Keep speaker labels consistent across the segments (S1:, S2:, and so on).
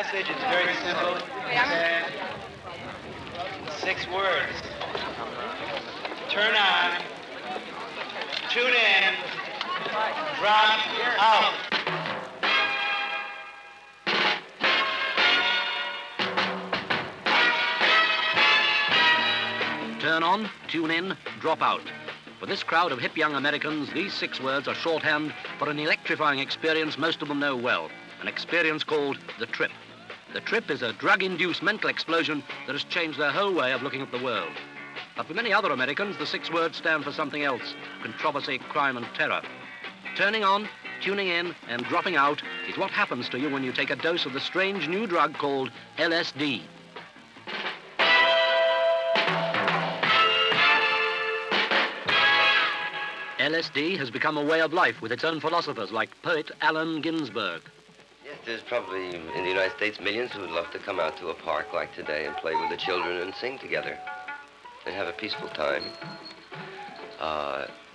S1: message is very simple. It's 6 words. Turn on, tune in, drop out.
S2: Turn on, tune in, drop out. For this crowd of hip young Americans, these 6 words are shorthand for an electrifying experience most of them know well, an experience called the trip. The trip is a drug-induced mental explosion that has changed their whole way of looking at the world. But for many other Americans, the 6 words stand for something else: controversy, crime, and terror. Turning on, tuning in, and dropping out is what happens to you when you take a dose of the strange new drug called LSD. LSD has become a way of life with its own philosophers like poet Allen Ginsberg.
S3: Yes, there's probably in the United States millions who would love to come out to a park like today and play with the children and sing together and have a peaceful time.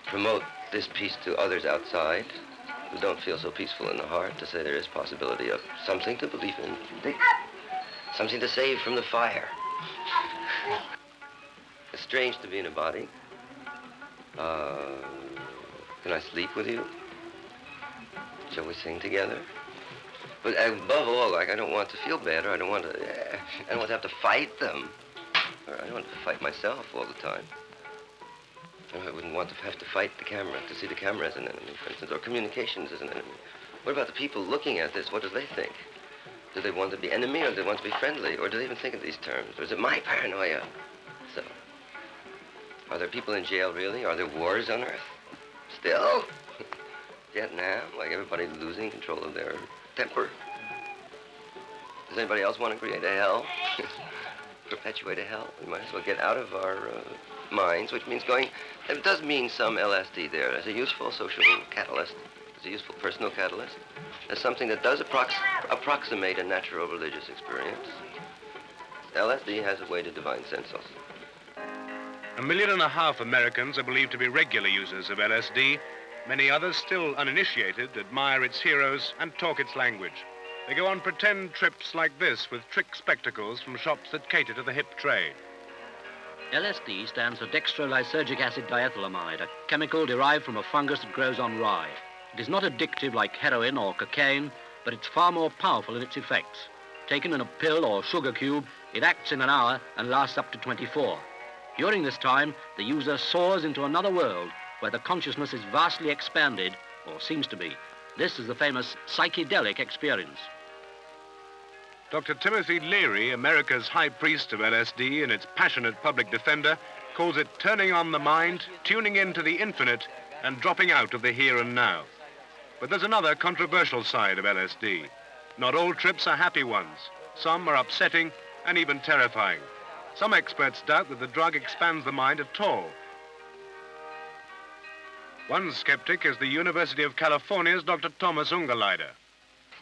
S3: Promote this peace to others outside who don't feel so peaceful in the heart, to say there is possibility of something to believe in, something to save from the fire. It's strange to be in a body. Can I sleep with you? Shall we sing together? But above all, like, I don't want to feel bad, or I don't want to have to fight them. Or I don't want to fight myself all the time. I wouldn't want to have to fight the camera, to see the camera as an enemy, for instance, or communications as an enemy. What about the people looking at this? What do they think? Do they want to be enemy, or do they want to be friendly? Or do they even think in these terms? Or is it my paranoia? So, are there people in jail, really? Are there wars on Earth? Still? Vietnam, like everybody losing control of their temper. Does anybody else want to create a hell? Perpetuate a hell? We might as well get out of our minds, which means going... It does mean some LSD there. As a useful social catalyst, as a useful personal catalyst, as something that does approximate a natural religious experience. LSD has a way to divine sense also.
S4: 1.5 million Americans are believed to be regular users of LSD. Many others, still uninitiated, admire its heroes and talk its language. They go on pretend trips like this with trick spectacles from shops that cater to the hip trade.
S2: LSD stands for dextrolysergic acid diethylamide, a chemical derived from a fungus that grows on rye. It is not addictive like heroin or cocaine, but it's far more powerful in its effects. Taken in a pill or sugar cube, it acts in an hour and lasts up to 24. During this time, the user soars into another world where the consciousness is vastly expanded, or seems to be. This is the famous psychedelic experience.
S4: Dr. Timothy Leary, America's high priest of LSD and its passionate public defender, calls it turning on the mind, tuning into the infinite, and dropping out of the here and now. But there's another controversial side of LSD. Not all trips are happy ones. Some are upsetting and even terrifying. Some experts doubt that the drug expands the mind at all. One skeptic is the University of California's Dr. Thomas Ungerleider.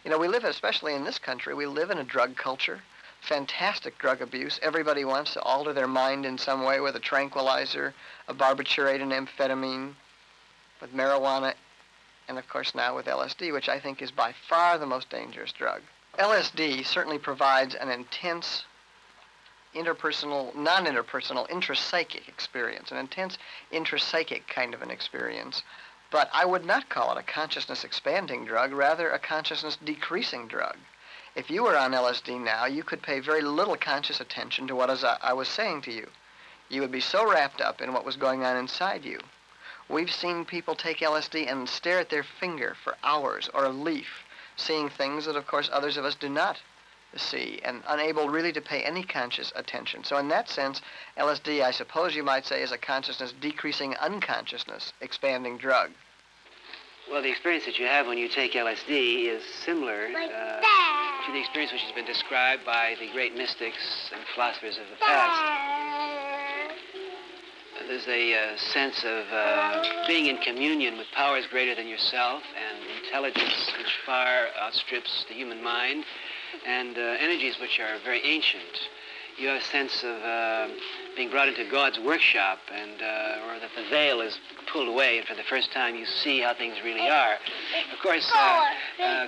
S5: You know, we live, especially in this country, we live in a drug culture, fantastic drug abuse. Everybody wants to alter their mind in some way with a tranquilizer, a barbiturate, an amphetamine, with marijuana, and of course now with LSD, which I think is by far the most dangerous drug. LSD certainly provides an intense interpersonal, non-interpersonal, intrapsychic experience, an intense intrapsychic kind of an experience. But I would not call it a consciousness-expanding drug, rather a consciousness-decreasing drug. If you were on LSD now, you could pay very little conscious attention to what I was saying to you. You would be so wrapped up in what was going on inside you. We've seen people take LSD and stare at their finger for hours, or a leaf, seeing things that, of course, others of us do not see, and unable really to pay any conscious attention. So in that sense, LSD, I suppose you might say, is a consciousness-decreasing, unconsciousness-expanding drug.
S6: Well, the experience that you have when you take LSD is similar to the experience which has been described by the great mystics and philosophers of the past. There's a sense of being in communion with powers greater than yourself and intelligence which far outstrips the human mind, and energies which are very ancient. you have a sense of being brought into God's workshop, and or that the veil is pulled away, and for the first time you see how things really are. Of course,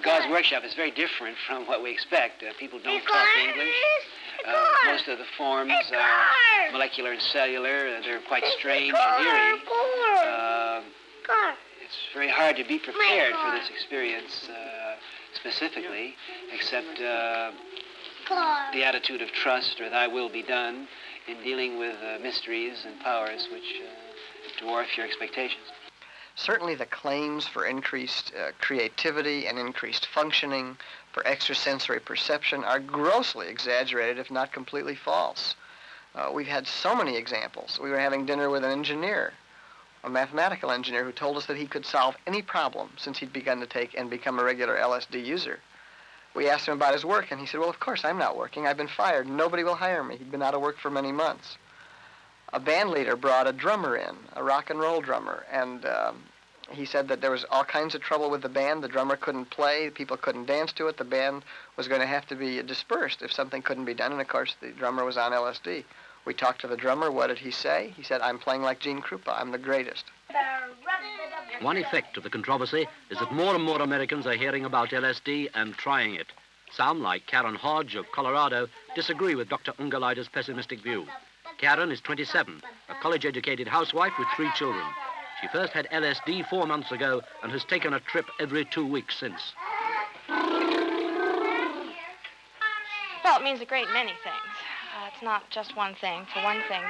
S6: God's workshop is very different from what we expect. People don't talk English. Most of the forms are molecular and cellular. They're quite strange and eerie. It's very hard to be prepared for this experience specifically, except the attitude of trust, or thy will be done, in dealing with mysteries and powers which dwarf your expectations.
S5: Certainly the claims for increased creativity and increased functioning, for extrasensory perception, are grossly exaggerated, if not completely false. We've had so many examples. We were having dinner with an engineer, a mathematical engineer, who told us that he could solve any problem since he'd begun to take and become a regular LSD user. We asked him about his work, and he said, well, of course, I'm not working. I've been fired. Nobody will hire me. He'd been out of work for many months. A band leader brought a drummer in, a rock and roll drummer, and he said that there was all kinds of trouble with the band. The drummer couldn't play. People couldn't dance to it. The band was going to have to be dispersed if something couldn't be done, and of course, the drummer was on LSD. We talked to the drummer. What did he say? He said, I'm playing like Gene Krupa. I'm the greatest.
S2: One effect of the controversy is that more and more Americans are hearing about LSD and trying it. Some, like Karen Hodge of Colorado, disagree with Dr. Ungeleiter's pessimistic view. Karen is 27, a college-educated housewife with 3 children. She first had LSD 4 months ago and has taken a trip every 2 weeks since.
S7: Well, it means a great many things. It's not just one thing. For one thing,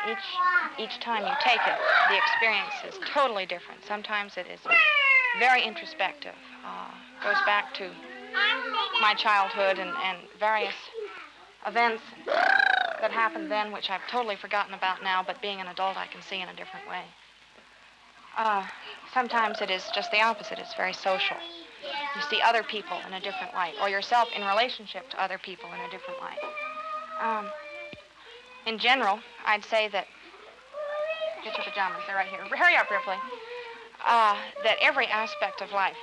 S7: each time you take it, the experience is totally different. Sometimes it is very introspective. Goes back to my childhood and various events that happened then, which I've totally forgotten about now, but being an adult, I can see in a different way. Sometimes it is just the opposite. It's very social. You see other people in a different light, or yourself in relationship to other people in a different light. In general, I'd say that, get your pajamas, they're right here. Hurry up, Ripley. That every aspect of life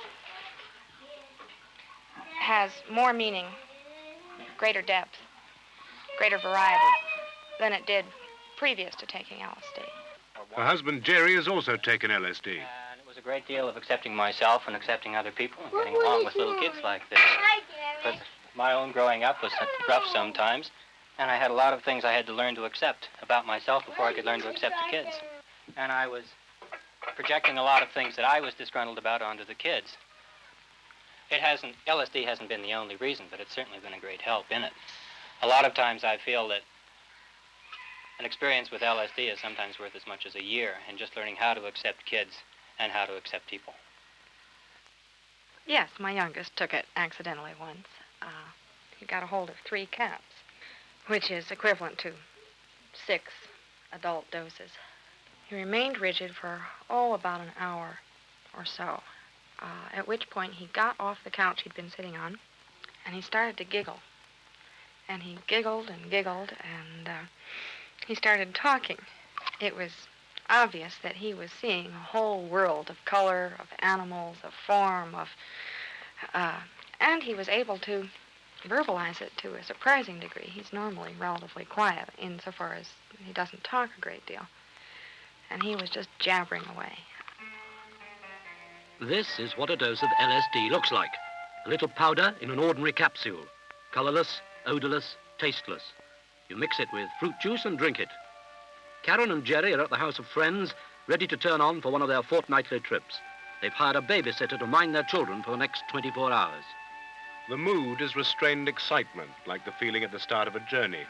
S7: has more meaning, greater depth, greater variety than it did previous to taking LSD.
S4: Her husband, Jerry, has also taken LSD.
S1: And it was a great deal of accepting myself and accepting other people and getting along with little kids like this. But my own growing up was rough sometimes, and I had a lot of things I had to learn to accept about myself before I could learn to accept the kids. And I was projecting a lot of things that I was disgruntled about onto the kids. LSD hasn't been the only reason, but it's certainly been a great help in it. A lot of times I feel that an experience with LSD is sometimes worth as much as a year in just learning how to accept kids and how to accept people.
S7: Yes, my youngest took it accidentally once. He got a hold of 3 caps, which is equivalent to 6 adult doses. He remained rigid for, about an hour or so, at which point he got off the couch he'd been sitting on, and he started to giggle. And he giggled and giggled, and he started talking. It was obvious that he was seeing a whole world of color, of animals, of form, and he was able to verbalize it to a surprising degree. He's normally relatively quiet insofar as he doesn't talk a great deal. And he was just jabbering away.
S2: This is what a dose of LSD looks like. A little powder in an ordinary capsule. Colorless, odorless, tasteless. You mix it with fruit juice and drink it. Karen and Jerry are at the house of friends, ready to turn on for one of their fortnightly trips. They've hired a babysitter to mind their children for the next 24 hours.
S4: The mood is restrained excitement, like the feeling at the start of a journey.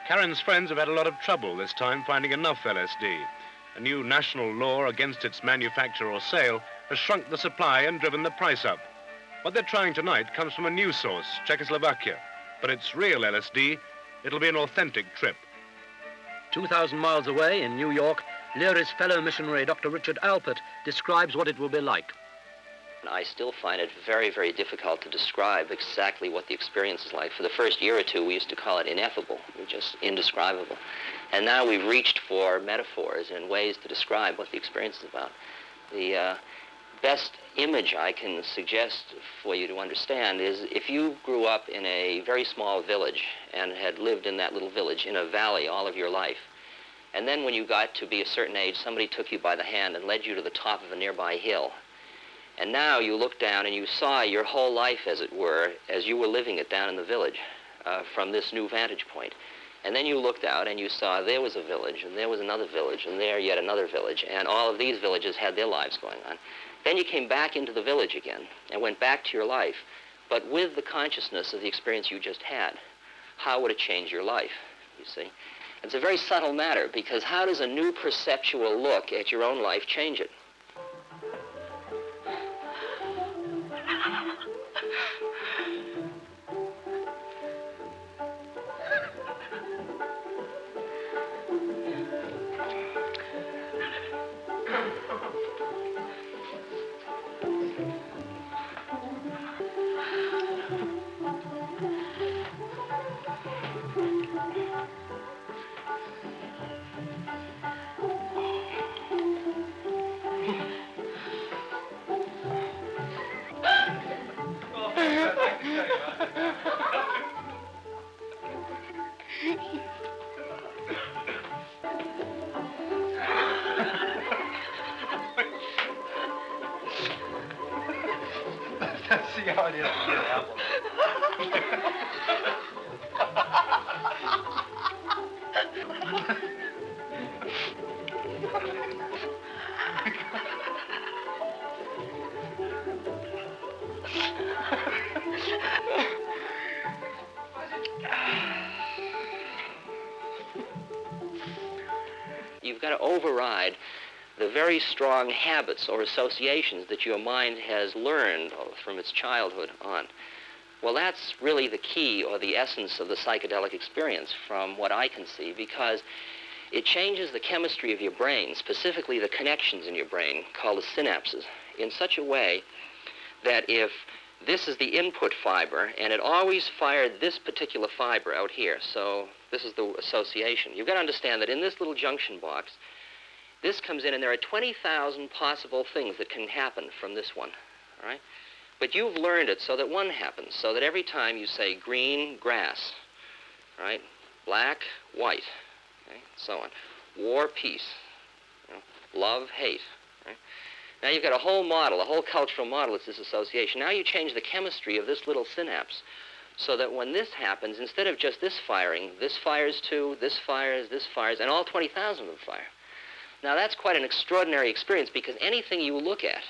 S4: Karen's friends have had a lot of trouble this time finding enough LSD. A new national law against its manufacture or sale has shrunk the supply and driven the price up. What they're trying tonight comes from a new source, Czechoslovakia. But it's real LSD. It'll be an authentic trip.
S2: 2,000 miles away in New York, Leary's fellow missionary, Dr. Richard Alpert, describes what it will be like.
S3: I still find it very, very difficult to describe exactly what the experience is like. For the first year or two, we used to call it ineffable, just indescribable. And now we've reached for metaphors and ways to describe what the experience is about. The best
S8: image I can suggest for you to understand is if you grew up in a very small village and had lived in that little village in a valley all of your life, and then when you got to be a certain age, somebody took you by the hand and led you to the top of a nearby hill. And now you look down and you saw your whole life, as it were, as you were living it down in the village from this new vantage point. And then you looked out and you saw there was a village, and there was another village, and there yet another village, and all of these villages had their lives going on. Then you came back into the village again and went back to your life, but with the consciousness of the experience you just had. How would it change your life, you see? It's a very subtle matter, because how does a new perceptual look at your own life change it?
S5: See how it is to get apple.
S8: You've got to override the very strong habits or associations that your mind has learned from its childhood on. Well, that's really the key or the essence of the psychedelic experience from what I can see, because it changes the chemistry of your brain, specifically the connections in your brain called the synapses, in such a way that if this is the input fiber and it always fired this particular fiber out here, so this is the association. You've got to understand that in this little junction box, this comes in, and there are 20,000 possible things that can happen from this one, all right? But you've learned it so that one happens, so that every time you say green, grass, right? Black, white, okay? So on. War, peace, you know? Love, hate, right? Now you've got a whole model, a whole cultural model. It's this association. Now you change the chemistry of this little synapse so that when this happens, instead of just this firing, this fires too, this fires, and all 20,000 of them fire. Now, that's quite an extraordinary experience, because anything you look at,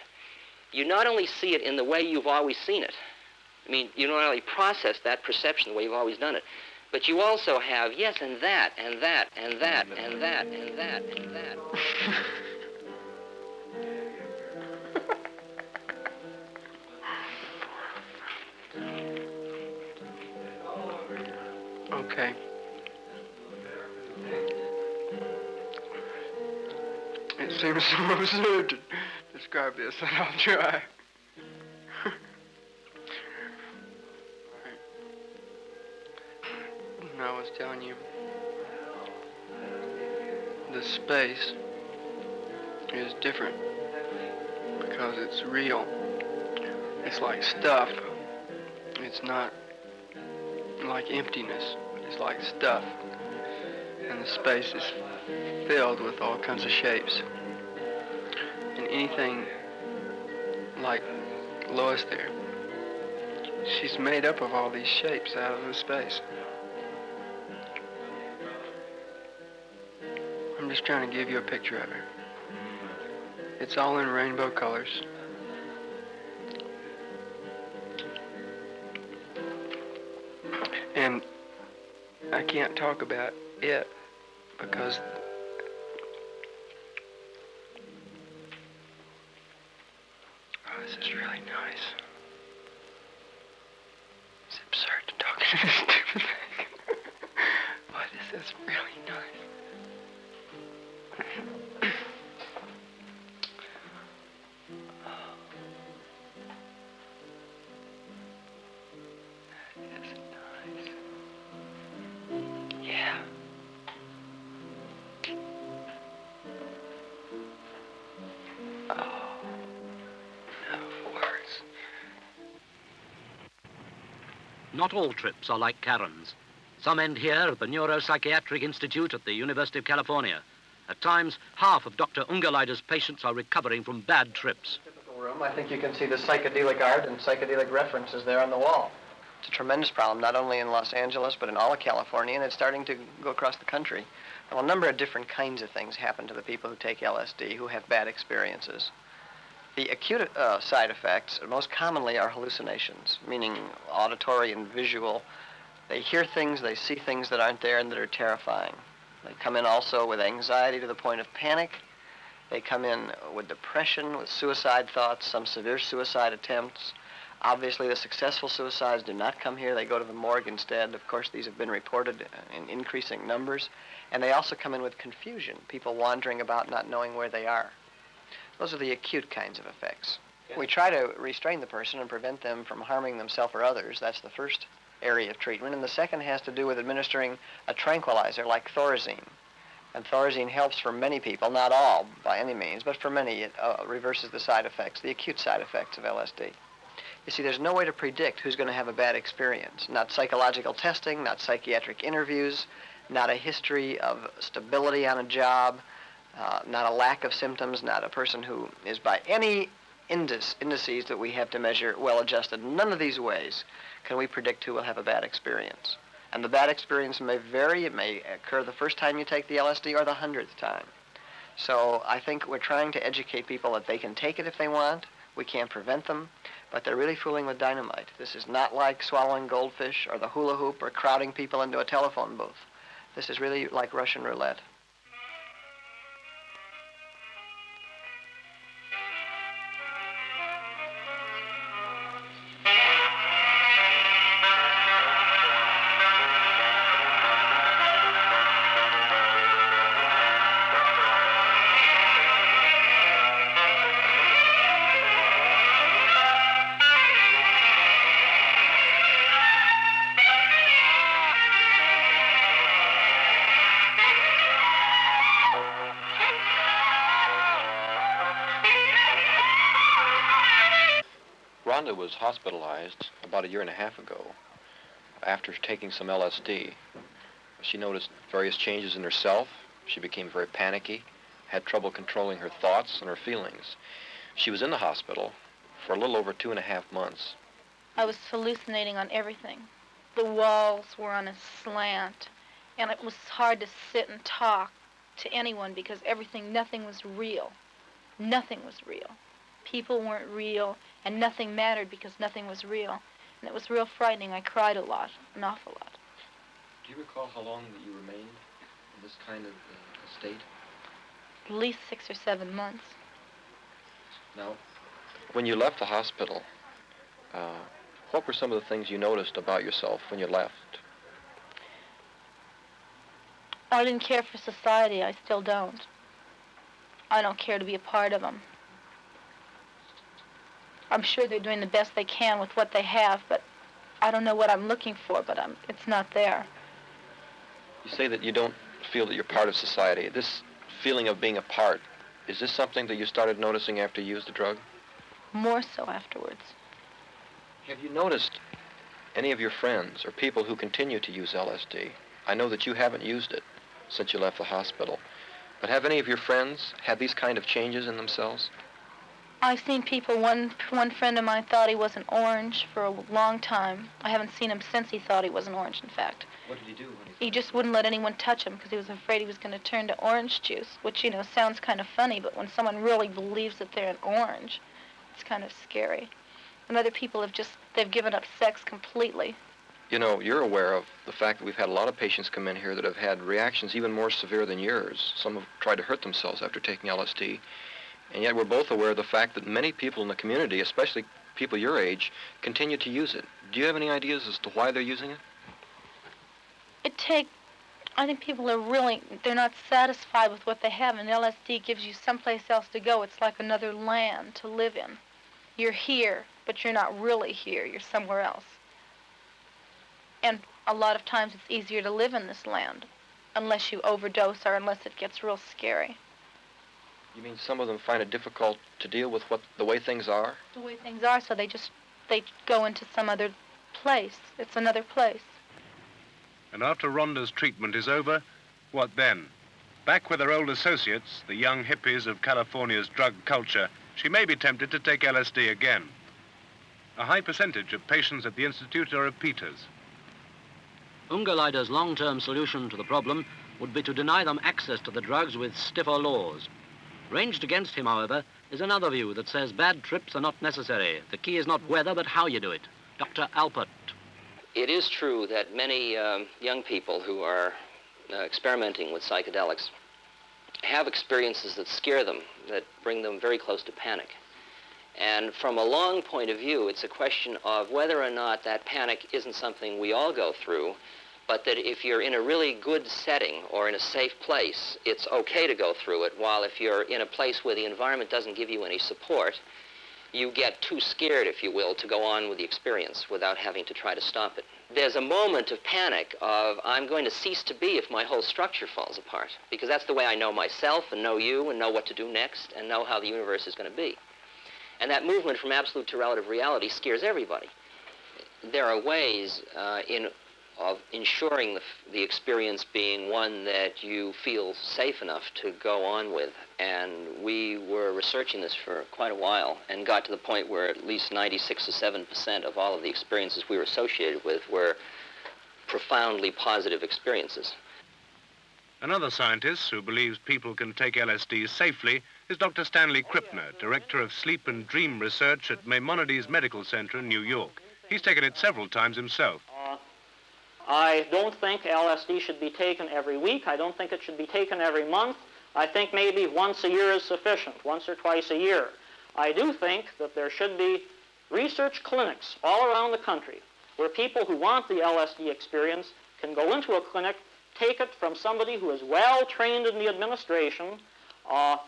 S8: you not only see it in the way you've always seen it. I mean, you not only process that perception the way you've always done it, but you also have, yes, and that, and that, and that, and that, and that, and that.
S5: Okay. It seems so absurd to describe this, and I'll try. And I was telling you, the space is different because it's real. It's like stuff. It's not like emptiness. It's like stuff. And the space is filled with all kinds of shapes. And anything like Lois there, she's made up of all these shapes out of the space. I'm just trying to give you a picture of her. It's all in rainbow colors. And I can't talk about it because this is really nice. It's absurd to talk to this stupid thing. But this is really nice. That is nice. Yeah. Oh. No.
S2: not all trips are like Karen's. Some end here at the Neuropsychiatric Institute at the University of California. At times, half of Dr. Ungerleider's patients are recovering from bad trips.
S5: Typical room, I think you can see the psychedelic art and psychedelic references there on the wall. It's a tremendous problem, not only in Los Angeles, but in all of California, and it's starting to go across the country. Well, a number of different kinds of things happen to the people who take LSD, who have bad experiences. The acute side effects most commonly are hallucinations, meaning auditory and visual. They hear things, they see things that aren't there and that are terrifying. They come in also with anxiety to the point of panic. They come in with depression, with suicide thoughts, some severe suicide attempts. Obviously, the successful suicides do not come here. They go to the morgue instead. Of course, these have been reported in increasing numbers. And they also come in with confusion, people wandering about not knowing where they are. Those are the acute kinds of effects. We try to restrain the person and prevent them from harming themselves or others. That's the first area of treatment. And the second has to do with administering a tranquilizer like Thorazine. And Thorazine helps for many people, not all by any means, but for many it reverses the side effects, the acute side effects of LSD. You see, there's no way to predict who's going to have a bad experience. Not psychological testing, not psychiatric interviews, not a history of stability on a job, not a lack of symptoms, not a person who is by any indices that we have to measure well-adjusted. None of these ways can we predict who will have a bad experience. And the bad experience may vary. It may occur the first time you take the LSD or the 100th time. So I think we're trying to educate people that they can take it if they want. We can't prevent them, but they're really fooling with dynamite. This is not like swallowing goldfish or the hula hoop or crowding people into a telephone booth. This is really like Russian roulette.
S9: Rhonda was hospitalized about a year and a half ago after taking some LSD. She noticed various changes in herself. She became very panicky, had trouble controlling her thoughts and her feelings. She was in the hospital for a little over 2.5 months.
S10: I was hallucinating on everything. The walls were on a slant, and it was hard to sit and talk to anyone because nothing was real. Nothing was real. People weren't real, and nothing mattered because nothing was real. And it was real frightening. I cried a lot, an awful lot.
S9: Do you recall how long that you remained in this kind of state?
S10: At least 6 or 7 months.
S9: Now, when you left the hospital, what were some of the things you noticed about yourself when you left?
S10: I didn't care for society. I still don't. I don't care to be a part of them. I'm sure they're doing the best they can with what they have, but I don't know what I'm looking for, but it's not there.
S9: You say that you don't feel that you're part of society. This feeling of being a part, is this something that you started noticing after you used the drug?
S10: More so afterwards.
S9: Have you noticed any of your friends or people who continue to use LSD? I know that you haven't used it since you left the hospital, but have any of your friends had these kind of changes in themselves?
S10: I've seen people, one friend of mine thought he was an orange for a long time. I haven't seen him since he thought he was an orange, in fact.
S9: What did he do?
S10: He just wouldn't let anyone touch him because he was afraid he was going to turn to orange juice, which, sounds kind of funny, but when someone really believes that they're an orange, it's kind of scary. And other people they've given up sex completely.
S9: You're aware of the fact that we've had a lot of patients come in here that have had reactions even more severe than yours. Some have tried to hurt themselves after taking LSD. And yet we're both aware of the fact that many people in the community, especially people your age, continue to use it. Do you have any ideas as to why they're using it?
S10: I think people they're not satisfied with what they have, and LSD gives you someplace else to go. It's like another land to live in. You're here, but you're not really here. You're somewhere else. And a lot of times it's easier to live in this land, unless you overdose or unless it gets real scary.
S9: You mean some of them find it difficult to deal with the way things are?
S10: The way things are, so they go into some other place. It's another place.
S4: And after Rhonda's treatment is over, what then? Back with her old associates, the young hippies of California's drug culture, she may be tempted to take LSD again. A high percentage of patients at the Institute are repeaters.
S2: Ungerleider's long-term solution to the problem would be to deny them access to the drugs with stiffer laws. Ranged against him, however, is another view that says bad trips are not necessary. The key is not whether, but how you do it. Dr. Alpert.
S8: It is true that many young people who are experimenting with psychedelics have experiences that scare them, that bring them very close to panic. And from a long point of view, it's a question of whether or not that panic isn't something we all go through, but that if you're in a really good setting or in a safe place, it's okay to go through it, while if you're in a place where the environment doesn't give you any support, you get too scared, if you will, to go on with the experience without having to try to stop it. There's a moment of panic of, I'm going to cease to be if my whole structure falls apart, because that's the way I know myself and know you and know what to do next and know how the universe is going to be. And that movement from absolute to relative reality scares everybody. There are ways of ensuring the experience being one that you feel safe enough to go on with. And we were researching this for quite a while and got to the point where at least 96 or 7% of all of the experiences we were associated with were profoundly positive experiences.
S4: Another scientist who believes people can take LSD safely is Dr. Stanley Krippner, Director of Sleep and Dream Research at Maimonides Medical Center in New York. He's taken it several times himself.
S11: I don't think LSD should be taken every week. I don't think it should be taken every month. I think maybe once a year is sufficient, once or twice a year. I do think that there should be research clinics all around the country where people who want the LSD experience can go into a clinic, take it from somebody who is well trained in the administration,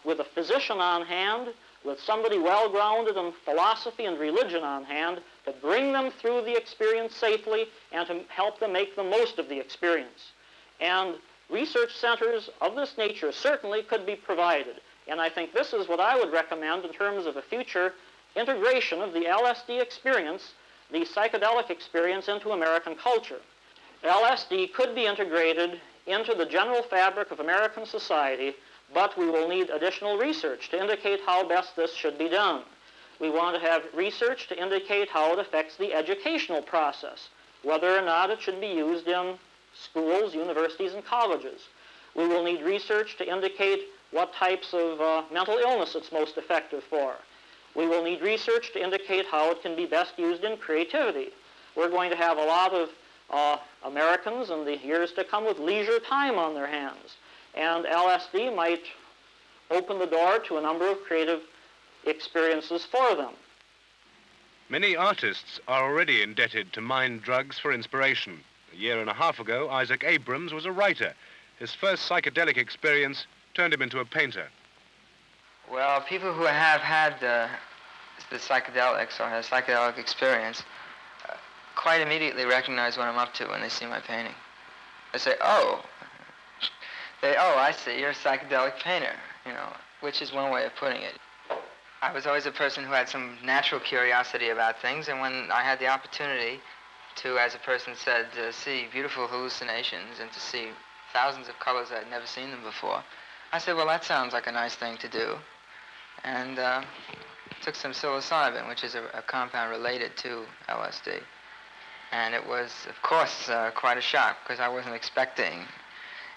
S11: with a physician on hand, with somebody well grounded in philosophy and religion on hand, to bring them through the experience safely and to help them make the most of the experience. And research centers of this nature certainly could be provided. And I think this is what I would recommend in terms of a future integration of the LSD experience, the psychedelic experience, into American culture. LSD could be integrated into the general fabric of American society, but we will need additional research to indicate how best this should be done. We want to have research to indicate how it affects the educational process, whether or not it should be used in schools, universities, and colleges. We will need research to indicate what types of mental illness it's most effective for. We will need research to indicate how it can be best used in creativity. We're going to have a lot of Americans in the years to come with leisure time on their hands, and LSD might open the door to a number of creative experiences for them.
S4: Many artists are already indebted to mind drugs for inspiration. A year and a half ago, Isaac Abrams was a writer. His first psychedelic experience turned him into a painter.
S5: Well, people who have had the psychedelics or had a psychedelic experience quite immediately recognize what I'm up to when they see my painting. They say, oh, I see, you're a psychedelic painter, which is one way of putting it. I was always a person who had some natural curiosity about things, and when I had the opportunity to, as a person said, see beautiful hallucinations and to see thousands of colors I'd never seen them before, I said, well, that sounds like a nice thing to do. And took some psilocybin, which is a compound related to LSD. And it was, of course, quite a shock, because I wasn't expecting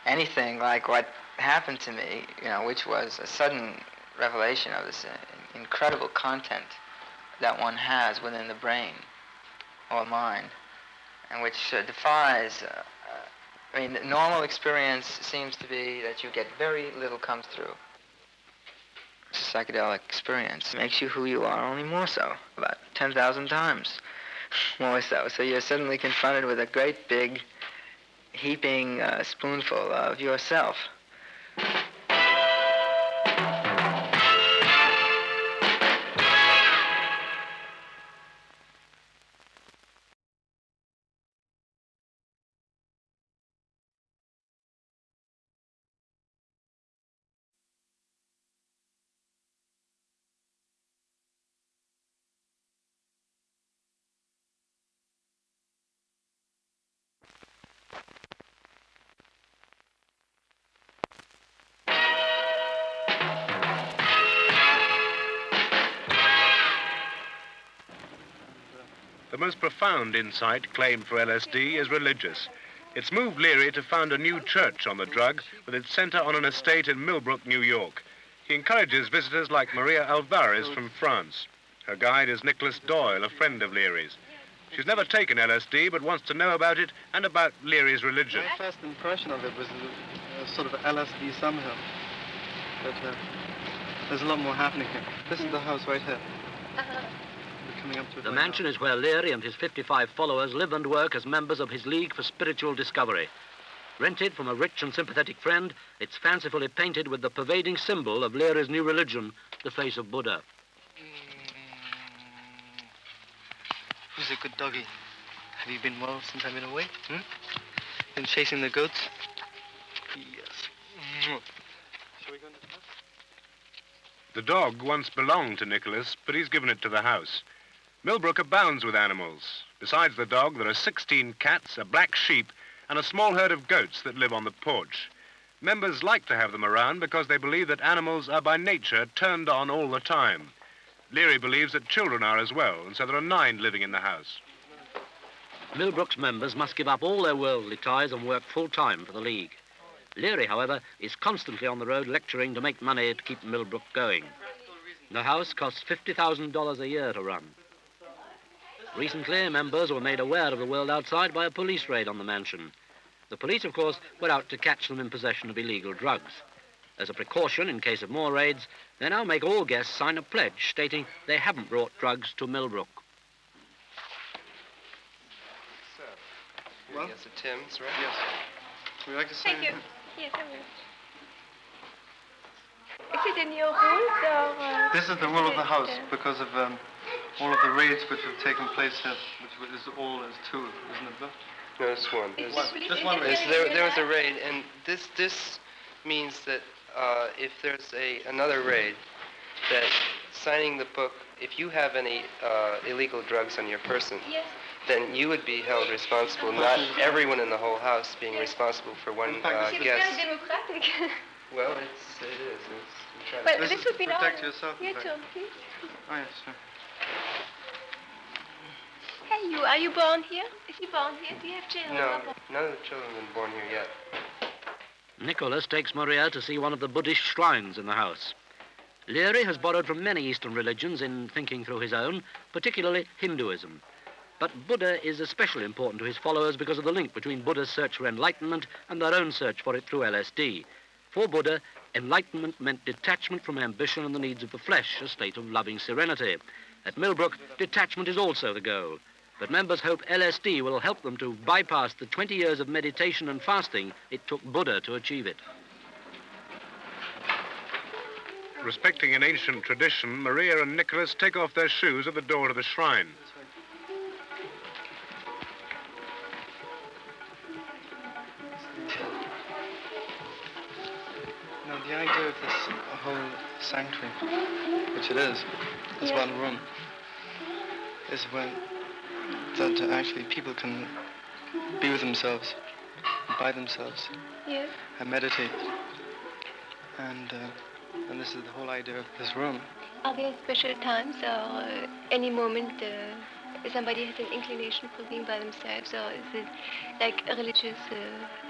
S5: anything like what happened to me, which was a sudden revelation of this incredible content that one has within the brain or mind, and which defies, the normal experience seems to be that you get very little comes through. It's a psychedelic experience. It makes you who you are, only more so, about 10,000 times more so. So you're suddenly confronted with a great big heaping spoonful of yourself.
S4: most profound insight claimed for LSD is religious. It's moved Leary to found a new church on the drug with its center on an estate in Millbrook, New York. He encourages visitors like Maria Alvarez from France. Her guide is Nicholas Doyle, a friend of Leary's. She's never taken LSD, but wants to know about it and about Leary's religion.
S12: My first impression of it was a sort of LSD somehow. But there's a lot more happening here. This is the house right here. We're coming up to it.
S2: The mansion is where Leary and his 55 followers live and work as members of his League for Spiritual Discovery. Rented from a rich and sympathetic friend, it's fancifully painted with the pervading symbol of Leary's new religion, the face of Buddha.
S12: Who's a good doggy? Have you been well since I've been away? Been chasing the goats? Yes. Shall we go into the house?
S4: The dog once belonged to Nicholas, but he's given it to the house. Millbrook abounds with animals. Besides the dog, there are 16 cats, a black sheep, and a small herd of goats that live on the porch. Members like to have them around because they believe that animals are by nature turned on all the time. Leary believes that children are as well, and so there are 9 living in the house.
S2: Millbrook's members must give up all their worldly ties and work full-time for the League. Leary, however, is constantly on the road lecturing to make money to keep Millbrook going. The house costs $50,000 a year to run. Recently, members were made aware of the world outside by a police raid on the mansion. The police, of course, were out to catch them in possession of illegal drugs. As a precaution, in case of more raids, they now make all guests sign a pledge stating they haven't brought drugs to Millbrook.
S12: So, well,
S3: Yes, it's Tim's, right?
S12: yes. Would you like to say
S13: Thank you.
S12: anything?
S13: Yes, I will. Is it in your rules or?
S12: This is the rule of the house because of all of the raids which have taken place here, which is all as 2, isn't it, Bill?
S3: No, it's 1.
S12: Just one raid.
S3: There was a raid, and this means that if there's another raid, that signing the book, if you have any illegal drugs on your person,
S13: Yes.
S3: then you would be held responsible, not everyone in the whole house being responsible for one
S13: It's very
S3: guest.
S13: democratic.
S3: Well, it is. We try to-
S13: Well,
S12: This
S13: this
S12: is
S13: would be
S12: protect
S13: nice.
S12: yourself, in
S13: Your
S12: fact.
S13: turn, please.
S12: Oh, yes, sir.
S13: Hey, you. Are you born here? Is he born here? Do you have children?
S3: No, none of the children have been born here yet.
S2: Nicholas takes Maria to see one of the Buddhist shrines in the house. Leary has borrowed from many Eastern religions in thinking through his own, particularly Hinduism. But Buddha is especially important to his followers because of the link between Buddha's search for enlightenment and their own search for it through LSD. For Buddha, enlightenment meant detachment from ambition and the needs of the flesh, a state of loving serenity. At Millbrook, detachment is also the goal. But members hope LSD will help them to bypass the 20 years of meditation and fasting it took Buddha to achieve it.
S4: Respecting an ancient tradition, Maria and Nicholas take off their shoes at the door to the shrine.
S12: Now, the idea of this whole sanctuary, which it is, this
S13: Yeah.
S12: one room, is when that actually people can be with themselves, by themselves,
S13: Yes.
S12: and meditate. And this is the whole idea of this room.
S13: Are there special times or any moment somebody has an inclination for being by themselves, or is it like religious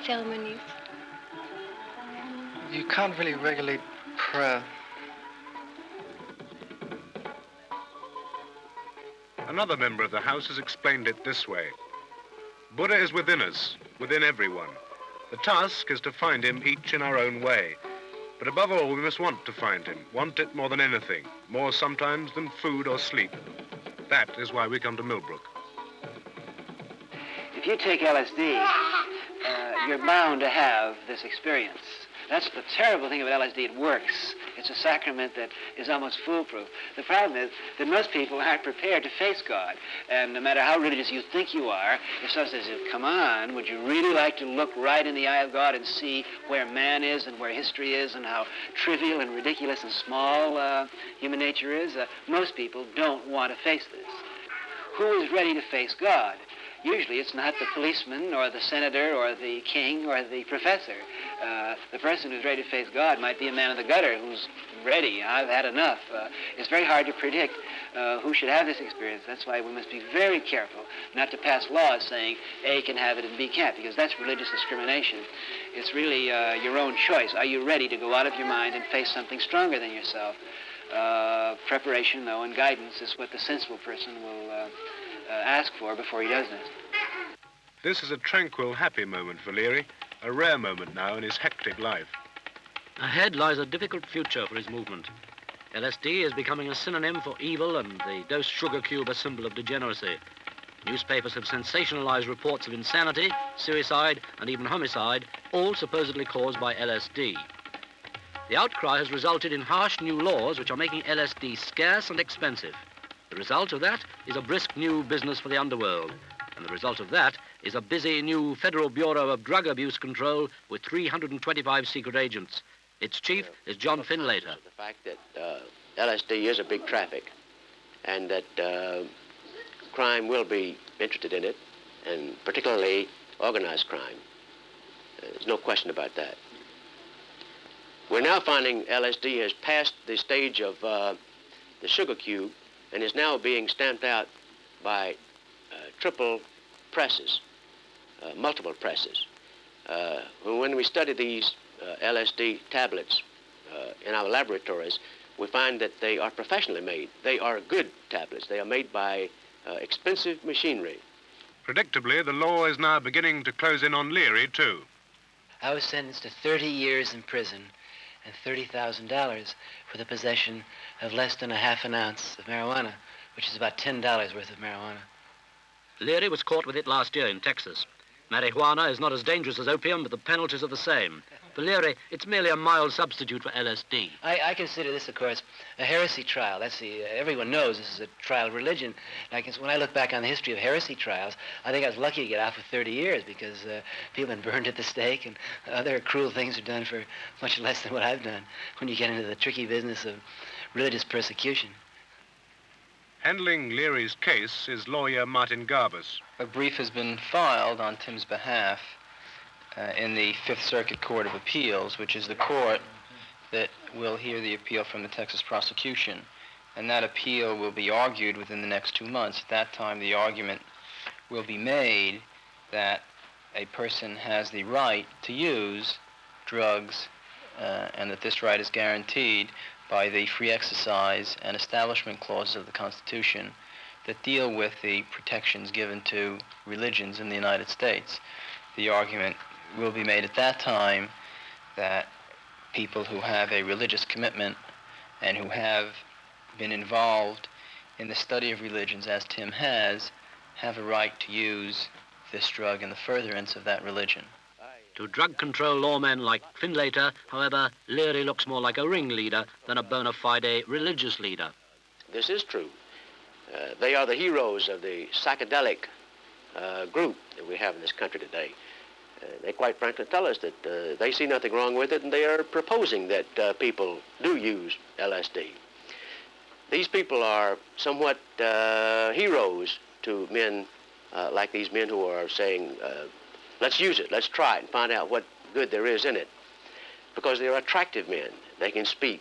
S13: ceremonies?
S12: You can't really regulate prayer.
S4: Another member of the house has explained it this way. Buddha is within us, within everyone. The task is to find him each in our own way. But above all, we must want to find him, want it more than anything, more sometimes than food or sleep. That is why we come to Millbrook.
S6: If you take LSD, you're bound to have this experience. That's the terrible thing about LSD. It works. It's a sacrament that is almost foolproof. The problem is that most people aren't prepared to face God. And no matter how religious you think you are, if someone says, come on, would you really like to look right in the eye of God and see where man is and where history is and how trivial and ridiculous and small human nature is? Most people don't want to face this. Who is ready to face God? Usually it's not the policeman or the senator or the king or the professor. The person who's ready to face God might be a man of the gutter who's ready. I've had enough. It's very hard to predict who should have this experience. That's why we must be very careful not to pass laws saying A can have it and B can't, because that's religious discrimination. It's really your own choice. Are you ready to go out of your mind and face something stronger than yourself? Preparation, though, and guidance is what the sensible person will ask for before he does this.
S4: This is a tranquil, happy moment for Leary, a rare moment now in his hectic life.
S2: Ahead lies a difficult future for his movement. LSD is becoming a synonym for evil and the dosed sugar cube a symbol of degeneracy. Newspapers have sensationalized reports of insanity, suicide, and even homicide, all supposedly caused by LSD. The outcry has resulted in harsh new laws which are making LSD scarce and expensive. The result of that is a brisk new business for the underworld. And the result of that is a busy new Federal Bureau of Drug Abuse Control with 325 secret agents. Its chief is John Finlater.
S14: The fact that LSD is a big traffic and that crime will be interested in it, and particularly organized crime. There's no question about that. We're now finding LSD has passed the stage of the sugar cube and is now being stamped out by triple presses, multiple presses. When we study these LSD tablets in our laboratories, we find that they are professionally made. They are good tablets. They are made by expensive machinery.
S4: Predictably, the law is now beginning to close in on Leary, too.
S6: I was sentenced to 30 years in prison and $30,000 for the possession of less than a half an ounce of marijuana, which is about $10 worth of marijuana.
S2: Leary was caught with it last year in Texas. Marijuana is not as dangerous as opium, but the penalties are the same. For Leary, it's merely a mild substitute for LSD.
S6: I consider this, of course, a heresy trial. Everyone knows this is a trial of religion. When I look back on the history of heresy trials, I think I was lucky to get out for 30 years because people have been burned at the stake and other cruel things are done for much less than what I've done when you get into the tricky business of religious persecution.
S4: Handling Leary's case is lawyer Martin Garbus.
S12: A brief has been filed on Tim's behalf in the Fifth Circuit Court of Appeals, which is the court that will hear the appeal from the Texas prosecution. And that appeal will be argued within the next 2 months. At that time, the argument will be made that a person has the right to use drugs and that this right is guaranteed by the free exercise and establishment clauses of the Constitution that deal with the protections given to religions in the United States. The argument will be made at that time that people who have a religious commitment and who have been involved in the study of religions, as Tim has a right to use this drug in the furtherance of that religion.
S2: To drug control lawmen like Finlater, however, Leary looks more like a ringleader than a bona fide religious leader.
S14: This is true. They are the heroes of the psychedelic group that we have in this country today. They quite frankly tell us that they see nothing wrong with it, and they are proposing that people do use LSD. These people are somewhat heroes to men like these men who are saying, let's use it, let's try it and find out what good there is in it. Because they're attractive men. They can speak,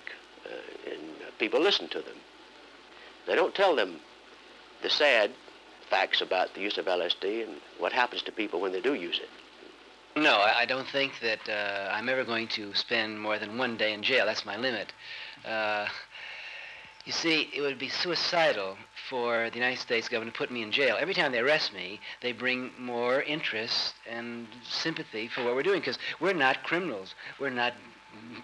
S14: and people listen to them. They don't tell them the sad facts about the use of LSD and what happens to people when they do use it.
S6: No, I don't think that I'm ever going to spend more than 1 day in jail. That's my limit. You see, it would be suicidal for the United States government to put me in jail. Every time they arrest me, they bring more interest and sympathy for what we're doing, because we're not criminals. We're not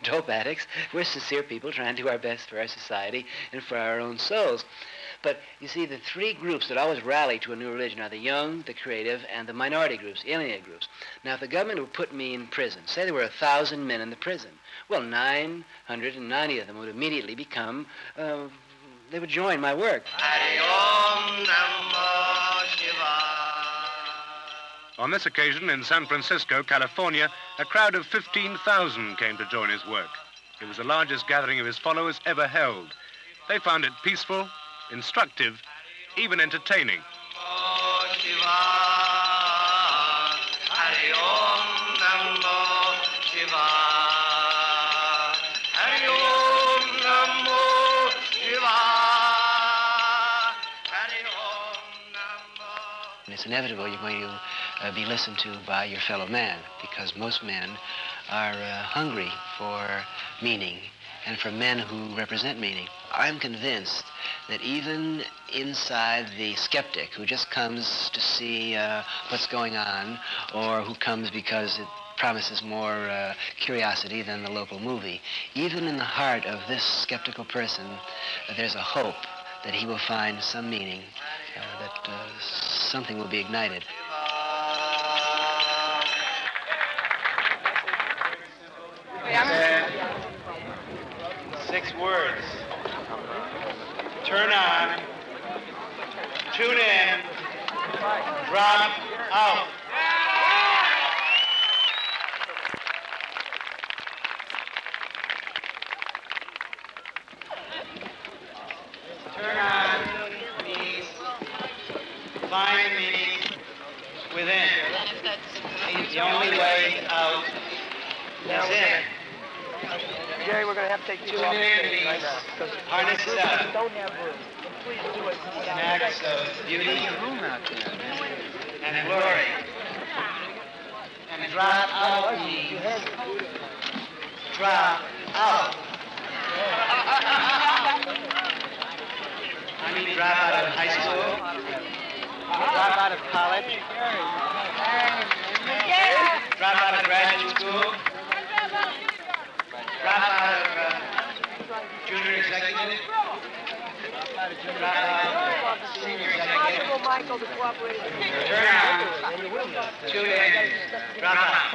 S6: dope addicts. We're sincere people trying to do our best for our society and for our own souls. But you see, the three groups that always rally to a new religion are the young, the creative, and the minority groups, alienated groups. Now, if the government would put me in prison, say there were 1,000 men in the prison, well, 990 of them would immediately become, they would join my work.
S4: On this occasion in San Francisco, California, a crowd of 15,000 came to join his work. It was the largest gathering of his followers ever held. They found it peaceful, instructive, even entertaining.
S15: Shiva.
S6: inevitable you're going to be listened to by your fellow man, because most men are hungry for meaning and for men who represent meaning. I'm convinced that even inside the skeptic who just comes to see what's going on, or who comes because it promises more curiosity than the local movie, even in the heart of this skeptical person, there's a hope that he will find some meaning, that something will be ignited.
S15: Six words. Turn on, tune in, drop out. Turn on means find meaning within. The only way out is in.
S5: Jerry, we're going to have to take
S15: Tune in means harness it up.
S5: Don't have room. Please do it.
S15: An act of beauty and glory. And drop out means drop out. I mean drop out of high school, drop out of college, drop out of graduate school, drop out of junior executive, drop out of senior executive. Turn on, tune in, drop out.